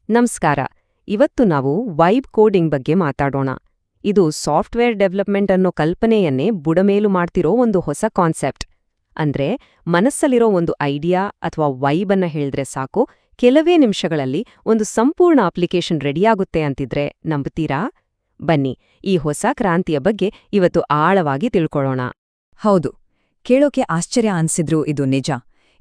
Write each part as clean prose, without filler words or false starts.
ನಮಸ್ಕಾರ. ಇವತ್ತು ನಾವು ವೈಬ್ ಕೋಡಿಂಗ್ ಬಗ್ಗೆ ಮಾತಾಡೋಣ. ಇದು ಸಾಫ್ಟ್ವೇರ್ ಡೆವಲಪ್ಮೆಂಟ್ ಅನ್ನೋ ಕಲ್ಪನೆಯನ್ನೇ ಬುಡಮೇಲು ಮಾಡ್ತಿರೋ ಒಂದು ಹೊಸ ಕಾನ್ಸೆಪ್ಟ್. ಅಂದ್ರೆ ಮನಸ್ಸಲ್ಲಿರೋ ಒಂದು ಐಡಿಯಾ ಅಥವಾ ವೈಬ್ ಅನ್ನ ಹೇಳಿದ್ರೆ ಸಾಕು, ಕೆಲವೇ ನಿಮಿಷಗಳಲ್ಲಿ ಒಂದು ಸಂಪೂರ್ಣ ಅಪ್ಲಿಕೇಶನ್ ರೆಡಿಯಾಗುತ್ತೆ ಅಂತಿದ್ರೆ ನಂಬ್ತೀರಾ? ಬನ್ನಿ, ಈ ಹೊಸ ಕ್ರಾಂತಿಯ ಬಗ್ಗೆ ಇವತ್ತು ಆಳವಾಗಿ ತಿಳ್ಕೊಳ್ಳೋಣ. ಹೌದು, ಕೇಳೋಕೆ ಆಶ್ಚರ್ಯ ಅನ್ಸಿದ್ರೂ ಇದು ನಿಜ.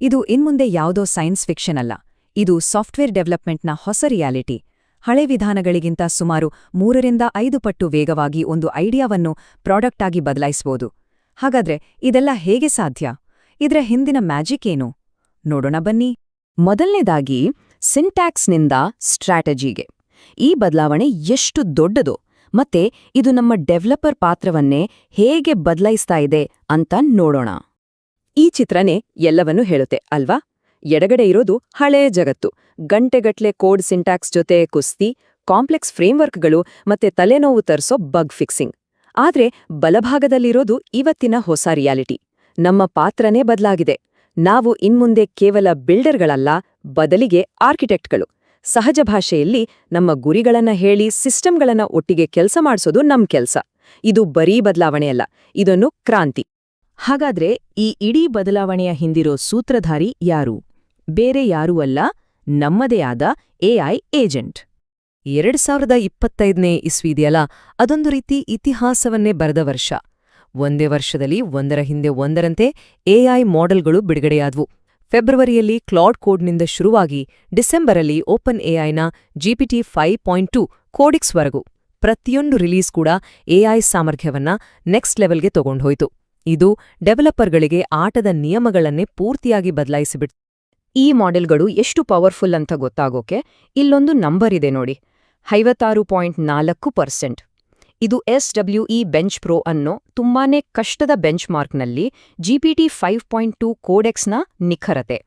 ಇದು ಇನ್ಮುಂದೆ ಯಾವುದೋ ಸೈನ್ಸ್ ಫಿಕ್ಷನ್ ಅಲ್ಲ. ಇದು ಸಾಫ್ಟ್ವೇರ್ ಡೆವಲಪ್ಮೆಂಟ್ನ ಹೊಸ ರಿಯಾಲಿಟಿ. ಹಳೆ ವಿಧಾನಗಳಿಗಿಂತ ಸುಮಾರು 3-5 ಪಟ್ಟು ವೇಗವಾಗಿ ಒಂದು ಐಡಿಯಾವನ್ನು ಪ್ರಾಡಕ್ಟ್ ಆಗಿ ಬದಲಾಯಿಸಬಹುದು. ಹಾಗಾದ್ರೆ ಇದೆಲ್ಲ ಹೇಗೆ ಸಾಧ್ಯ? ಇದ್ರ ಹಿಂದಿನ ಮ್ಯಾಜಿಕ್ ಏನು? ನೋಡೋಣ ಬನ್ನಿ. ಮೊದಲನೇದಾಗಿ ಸಿಂಟ್ಯಾಕ್ಸ್ನಿಂದ ಸ್ಟ್ರಾಟಜಿಗೆ ಈ ಬದಲಾವಣೆ ಎಷ್ಟು ದೊಡ್ಡದು ಮತ್ತೆ ಇದು ನಮ್ಮ ಡೆವಲಪರ್ ಪಾತ್ರವನ್ನೇ ಹೇಗೆ ಬದಲಾಯಿಸ್ತಾ ಇದೆ ಅಂತ ನೋಡೋಣ. ಈ ಚಿತ್ರನೇ ಎಲ್ಲವನ್ನೂ ಹೇಳುತ್ತೆ ಅಲ್ವಾ? ಎಡಗಡೆ ಇರೋದು ಹಳೇ ಜಗತ್ತು, ಗಂಟೆಗಟ್ಲೆ ಕೋಡ್ ಸಿಂಟ್ಯಾಕ್ಸ್ ಜೊತೆ ಕುಸ್ತಿ, ಕಾಂಪ್ಲೆಕ್ಸ್ ಫ್ರೇಮ್ವರ್ಕ್ಗಳು ಮತ್ತೆ ತಲೆನೋವು ತರಿಸೋ ಬಗ್ ಫಿಕ್ಸಿಂಗ್. ಆದ್ರೆ ಬಲಭಾಗದಲ್ಲಿರೋದು ಇವತ್ತಿನ ಹೊಸ ರಿಯಾಲಿಟಿ. ನಮ್ಮ ಪಾತ್ರನೇ ಬದಲಾಗಿದೆ. ನಾವು ಇನ್ಮುಂದೆ ಕೇವಲ ಬಿಲ್ಡರ್ಗಳಲ್ಲ, ಬದಲಿಗೆ ಆರ್ಕಿಟೆಕ್ಟ್ಗಳು. ಸಹಜ ಭಾಷೆಯಲ್ಲಿ ನಮ್ಮ ಗುರಿಗಳನ್ನ ಹೇಳಿ ಸಿಸ್ಟಮ್ಗಳನ್ನ ಒಟ್ಟಿಗೆ ಕೆಲಸ ಮಾಡಿಸೋದು ನಮ್ ಕೆಲ್ಸ. ಇದು ಬರೀ ಬದಲಾವಣೆಯಲ್ಲ, ಇದೊಂದು ಕ್ರಾಂತಿ. ಹಾಗಾದ್ರೆ ಈ ಇಡೀ ಬದಲಾವಣೆಯ ಹಿಂದಿರೋ ಸೂತ್ರಧಾರಿ ಯಾರು? ಬೇರೆ ಯಾರೂ ಅಲ್ಲ, ನಮ್ಮದೇ ಆದ ಎಐ ಏಜೆಂಟ್. 2025ನೇ ಇಸ್ವಿದೆಯಲ್ಲ, ಅದೊಂದು ರೀತಿ ಇತಿಹಾಸವನ್ನೇ ಬರೆದ ವರ್ಷ. ಒಂದೇ ವರ್ಷದಲ್ಲಿ ಒಂದರ ಹಿಂದೆ ಒಂದರಂತೆ ಎಐ ಮಾಡೆಲ್ಗಳು ಬಿಡುಗಡೆಯಾದ್ವು. ಫೆಬ್ರವರಿಯಲ್ಲಿ ಕ್ಲಾಡ್ ಕೋಡ್ನಿಂದ ಶುರುವಾಗಿ ಡಿಸೆಂಬರಲ್ಲಿ ಓಪನ್ ಎಐನ GPT 5.2 ಕೋಡಿಕ್ಸ್ವರೆಗೂ ಪ್ರತಿಯೊಂದು ರಿಲೀಸ್ ಕೂಡ ಎಐ ಸಾಮರ್ಥ್ಯವನ್ನ ನೆಕ್ಸ್ಟ್ ಲೆವೆಲ್ಗೆ ತಗೊಂಡ್ಹೋಯ್ತು. ಇದು ಡೆವಲಪರ್ಗಳಿಗೆ ಆಟದ ನಿಯಮಗಳನ್ನೇ ಪೂರ್ತಿಯಾಗಿ ಬದಲಾಯಿಸಿಬಿಡ್ತು. ಈ ಮಾಡೆಲ್ಗಳು ಎಷ್ಟು ಪವರ್ಫುಲ್ ಅಂತ ಗೊತ್ತಾಗೋಕೆ ಇಲ್ಲೊಂದು ನಂಬರ್ ಇದೆ ನೋಡಿ, 56.4%. ಇದು SWE ಬೆಂಚ್ ಪ್ರೋ ಅನ್ನೋ ತುಂಬಾನೇ ಕಷ್ಟದ ಬೆಂಚ್ ಮಾರ್ಕ್ನಲ್ಲಿ GPT 5.2 ಕೋಡೆಕ್ಸ್ನ ನಿಖರತೆ.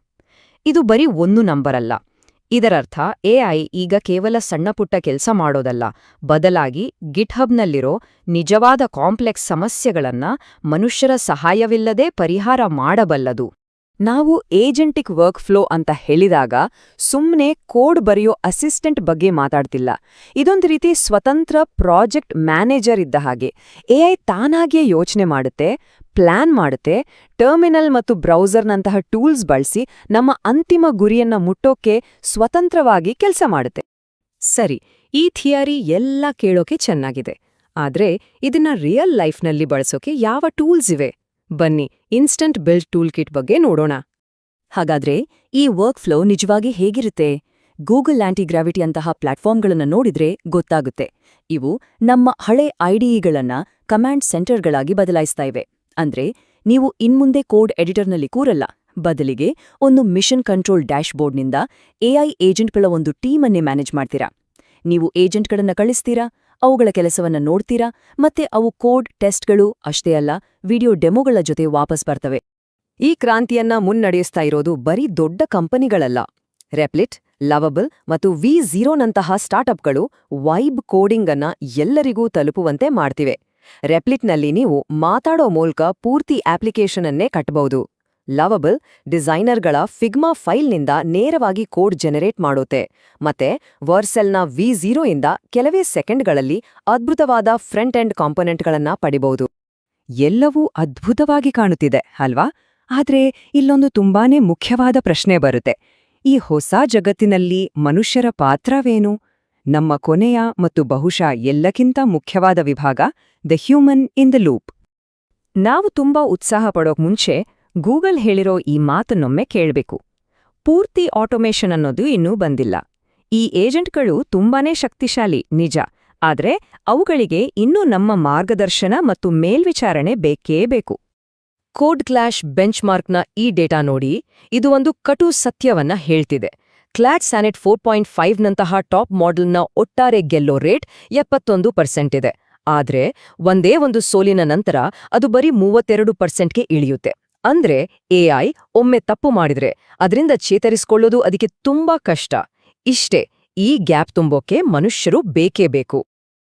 ಇದು ಬರೀ ಒಂದು ನಂಬರ್ ಅಲ್ಲ. ಇದರರ್ಥ ಎಐ ಈಗ ಕೇವಲ ಸಣ್ಣಪುಟ್ಟ ಕೆಲಸ ಮಾಡೋದಲ್ಲ, ಬದಲಾಗಿ ಗಿಟ್ಹಬ್ನಲ್ಲಿರೋ ನಿಜವಾದ ಕಾಂಪ್ಲೆಕ್ಸ್ ಸಮಸ್ಯೆಗಳನ್ನ ಮನುಷ್ಯರ ಸಹಾಯವಿಲ್ಲದೆ ಪರಿಹಾರ ಮಾಡಬಲ್ಲದು. ನಾವು ಏಜೆಂಟಿಕ್ ವರ್ಕ್ ಫ್ಲೋ ಅಂತ ಹೇಳಿದಾಗ ಸುಮ್ಮನೆ ಕೋಡ್ ಬರೆಯೋ ಅಸಿಸ್ಟೆಂಟ್ ಬಗ್ಗೆ ಮಾತಾಡ್ತಿಲ್ಲ. ಇದೊಂದು ರೀತಿ ಸ್ವತಂತ್ರ ಪ್ರಾಜೆಕ್ಟ್ ಮ್ಯಾನೇಜರ್ ಇದ್ದ ಹಾಗೆ. ಎಐ ತಾನಾಗಿಯೇ ಯೋಚನೆ ಮಾಡುತ್ತೆ, ಪ್ಲಾನ್ ಮಾಡುತ್ತೆ, ಟರ್ಮಿನಲ್ ಮತ್ತು ಬ್ರೌಸರ್ನಂತಹ ಟೂಲ್ಸ್ ಬಳಸಿ ನಮ್ಮ ಅಂತಿಮ ಗುರಿಯನ್ನ ಮುಟ್ಟೋಕೆ ಸ್ವತಂತ್ರವಾಗಿ ಕೆಲಸ ಮಾಡುತ್ತೆ. ಸರಿ, ಈ ಥಿಯರಿ ಎಲ್ಲ ಕೇಳೋಕೆ ಚೆನ್ನಾಗಿದೆ. ಆದ್ರೆ ಇದನ್ನ ರಿಯಲ್ ಲೈಫ್ನಲ್ಲಿ ಬಳಸೋಕೆ ಯಾವ ಟೂಲ್ಸ್ ಇವೆ? ಬನ್ನಿ, ಇನ್ಸ್ಟಂಟ್ ಬಿಲ್ಡ್ ಟೂಲ್ ಕಿಟ್ ಬಗ್ಗೆ ನೋಡೋಣ. ಹಾಗಾದ್ರೆ ಈ ವರ್ಕ್ ಫ್ಲೋ ನಿಜವಾಗಿ ಹೇಗಿರುತ್ತೆ? ಗೂಗಲ್ ಆಂಟಿಗ್ರಾವಿಟಿ ಅಂತಹ ಪ್ಲಾಟ್ಫಾರ್ಮ್ಗಳನ್ನ ನೋಡಿದ್ರೆ ಗೊತ್ತಾಗುತ್ತೆ. ಇವು ನಮ್ಮ ಹಳೆ ಐಡಿಇಗಳನ್ನ ಕಮಾಂಡ್ ಸೆಂಟರ್ಗಳಾಗಿ ಬದಲಾಯಿಸ್ತಾ ಇವೆ. ಅಂದ್ರೆ ನೀವು ಇನ್ಮುಂದೆ ಕೋಡ್ ಎಡಿಟರ್ನಲ್ಲಿ ಕೂರಲ್ಲ, ಬದಲಿಗೆ ಒಂದು ಮಿಷನ್ ಕಂಟ್ರೋಲ್ ಡ್ಯಾಶ್ಬೋರ್ಡ್ನಿಂದ ಎಐ ಏಜೆಂಟ್ಗಳ ಒಂದು ಟೀಮನ್ನೇ ಮ್ಯಾನೇಜ್ ಮಾಡ್ತೀರಾ. ನೀವು ಏಜೆಂಟ್ಗಳನ್ನ ಕಳಿಸ್ತೀರಾ, ಅವುಗಳ ಕೆಲಸವನ್ನ ನೋಡ್ತೀರಾ, ಮತ್ತೆ ಅವು ಕೋಡ್ ಟೆಸ್ಟ್ಗಳು ಅಷ್ಟೇ ಅಲ್ಲ, ವಿಡಿಯೋ ಡೆಮೋಗಳ ಜೊತೆ ವಾಪಸ್ ಬರ್ತವೆ. ಈ ಕ್ರಾಂತಿಯನ್ನ ಮುನ್ನಡೆಸ್ತಾ ಇರೋದು ಬರೀ ದೊಡ್ಡ ಕಂಪನಿಗಳಲ್ಲ. ರೆಪ್ಲಿಟ್, ಲವಬಲ್ ಮತ್ತು V0ನಂತಹ ಸ್ಟಾರ್ಟ್ಅಪ್ಗಳು ವೈಬ್ ಕೋಡಿಂಗ್ ಅನ್ನ ಎಲ್ಲರಿಗೂ ತಲುಪುವಂತೆ ಮಾಡ್ತಿವೆ. ರೆಪ್ಲಿಟ್ನಲ್ಲಿ ನೀವು ಮಾತಾಡೋ ಮೂಲಕ ಪೂರ್ತಿ ಅಪ್ಲಿಕೇಶನ್ ಅನ್ನೇ ಕಟ್ಟಬಹುದು. ಲವಬಲ್ ಡಿಸೈನರ್ಗಳ ಫಿಗ್ಮಾ ಫೈಲ್ನಿಂದ ನೇರವಾಗಿ ಕೋಡ್ ಜನರೇಟ್ ಮಾಡೋತೆ. ಮತ್ತೆ ವರ್ಸೆಲ್ನ V0 ಇಂದ ಕೆಲವೇ ಸೆಕೆಂಡ್ಗಳಲ್ಲಿ ಅದ್ಭುತವಾದ ಫ್ರಂಟ್ ಎಂಡ್ ಕಾಂಪೊನೆಂಟ್ಗಳನ್ನ ಪಡಿಬಹುದು. ಎಲ್ಲವೂ ಅದ್ಭುತವಾಗಿ ಕಾಣುತ್ತಿದೆ ಅಲ್ವಾ? ಆದ್ರೆ ಇಲ್ಲೊಂದು ತುಂಬಾನೇ ಮುಖ್ಯವಾದ ಪ್ರಶ್ನೆ ಬರುತ್ತೆ. ಈ ಹೊಸ ಜಗತ್ತಿನಲ್ಲಿ ಮನುಷ್ಯರ ಪಾತ್ರವೇನು? ನಮ್ಮ ಕೊನೆಯ ಮತ್ತು ಬಹುಶಃ ಎಲ್ಲಕ್ಕಿಂತ ಮುಖ್ಯವಾದ ವಿಭಾಗ, the human in the loop. ನಾವು ತುಂಬಾ ಉತ್ಸಾಹ ಪಡೋಕ್ ಮುಂಚೆ ಗೂಗಲ್ ಹೇಳಿರೋ ಈ ಮಾತನ್ನೊಮ್ಮೆ ಕೇಳ್ಬೇಕು. ಪೂರ್ತಿ ಆಟೋಮೇಷನ್ ಅನ್ನೋದು ಇನ್ನೂ ಬಂದಿಲ್ಲ. ಈ ಏಜೆಂಟ್ಗಳು ತುಂಬಾನೇ ಶಕ್ತಿಶಾಲಿ ನಿಜ, ಆದ್ರೆ ಅವುಗಳಿಗೆ ಇನ್ನೂ ನಮ್ಮ ಮಾರ್ಗದರ್ಶನ ಮತ್ತು ಮೇಲ್ವಿಚಾರಣೆ ಬೇಕೇ ಬೇಕು. ಕೋಡ್ ಕ್ಲಾಶ್ ಬೆಂಚ್ ಮಾರ್ಕ್ನ ಈ ಡೇಟಾ ನೋಡಿ, ಇದು ಒಂದು ಕಟು ಸತ್ಯವನ್ನ ಹೇಳ್ತಿದೆ. ಕ್ಲಾಡ್ ಸ್ಯಾನೆಟ್ 4.5ನಂತಹ ಟಾಪ್ ಮಾಡೆಲ್ನ ಒಟ್ಟಾರೆ ಗೆಲ್ಲೋ ರೇಟ್ 71% ಇದೆ. ಆದ್ರೆ ಒಂದೇ ಒಂದು ಸೋಲಿನ ನಂತರ ಅದು ಬರೀ 32%ಗೆ ಇಳಿಯುತ್ತೆ. ಅಂದ್ರೆ ಎಐ ಒಮ್ಮೆ ತಪ್ಪು ಮಾಡಿದ್ರೆ ಅದರಿಂದ ಚೇತರಿಸಿಕೊಳ್ಳೋದು ಅದಕ್ಕೆ ತುಂಬಾ ಕಷ್ಟ. ಇಷ್ಟೇ, ಈ ಗ್ಯಾಪ್ ತುಂಬೋಕೆ ಮನುಷ್ಯರು ಬೇಕೇ ಬೇಕು.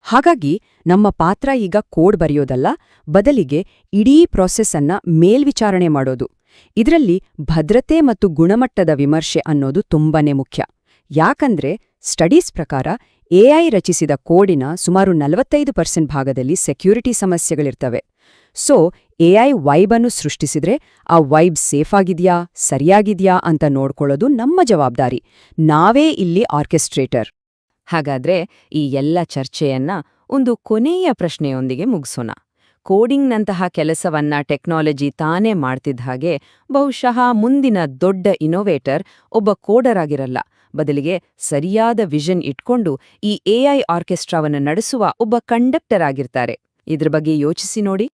ಹಾಗಾಗಿ ನಮ್ಮ ಪಾತ್ರ ಈಗ ಕೋಡ್ ಬರೆಯೋದಲ್ಲ, ಬದಲಿಗೆ ಇಡೀ ಪ್ರಾಸೆಸ್ ಅನ್ನ ಮೇಲ್ವಿಚಾರಣೆ ಮಾಡೋದು. ಇದರಲ್ಲಿ ಭದ್ರತೆ ಮತ್ತು ಗುಣಮಟ್ಟದ ವಿಮರ್ಶೆ ಅನ್ನೋದು ತುಂಬಾನೇ ಮುಖ್ಯ. ಯಾಕಂದ್ರೆ ಸ್ಟಡೀಸ್ ಪ್ರಕಾರ ಎಐ ರಚಿಸಿದ ಕೋಡಿನ ಸುಮಾರು 45% ಭಾಗದಲ್ಲಿ ಸೆಕ್ಯೂರಿಟಿ ಸಮಸ್ಯೆಗಳಿರ್ತವೆ. ಸೊ ಎಐ ವೈಬನ್ನು ಸೃಷ್ಟಿಸಿದ್ರೆ ಆ ವೈಬ್ ಸೇಫ್ ಆಗಿದ್ಯಾ, ಸರಿಯಾಗಿದ್ಯಾ ಅಂತ ನೋಡ್ಕೊಳ್ಳೋದು ನಮ್ಮ ಜವಾಬ್ದಾರಿ. ನಾವೇ ಇಲ್ಲಿ ಆರ್ಕೆಸ್ಟ್ರೇಟರ್. ಹಾಗಾದ್ರೆ ಈ ಎಲ್ಲ ಚರ್ಚೆಯನ್ನ ಒಂದು ಕೊನೆಯ ಪ್ರಶ್ನೆಯೊಂದಿಗೆ ಮುಗಿಸೋಣ. ಕೋಡಿಂಗ್ನಂತಹ ಕೆಲಸವನ್ನ ಟೆಕ್ನಾಲಜಿ ತಾನೇ ಮಾಡ್ತಿದ್ದ ಹಾಗೆ ಬಹುಶಃ ಮುಂದಿನ ದೊಡ್ಡ ಇನೋವೇಟರ್ ಒಬ್ಬ ಕೋಡರ್ ಆಗಿರಲ್ಲ, ಬದಲಿಗೆ ಸರಿಯಾದ ವಿಷನ್ ಇಟ್ಕೊಂಡು ಈ ಎಐ ಆರ್ಕೆಸ್ಟ್ರಾವನ್ನು ನಡೆಸುವ ಒಬ್ಬ ಕಂಡಕ್ಟರ್ ಆಗಿರ್ತಾರೆ. ಇದ್ರ ಬಗ್ಗೆ ಯೋಚಿಸಿ ನೋಡಿ.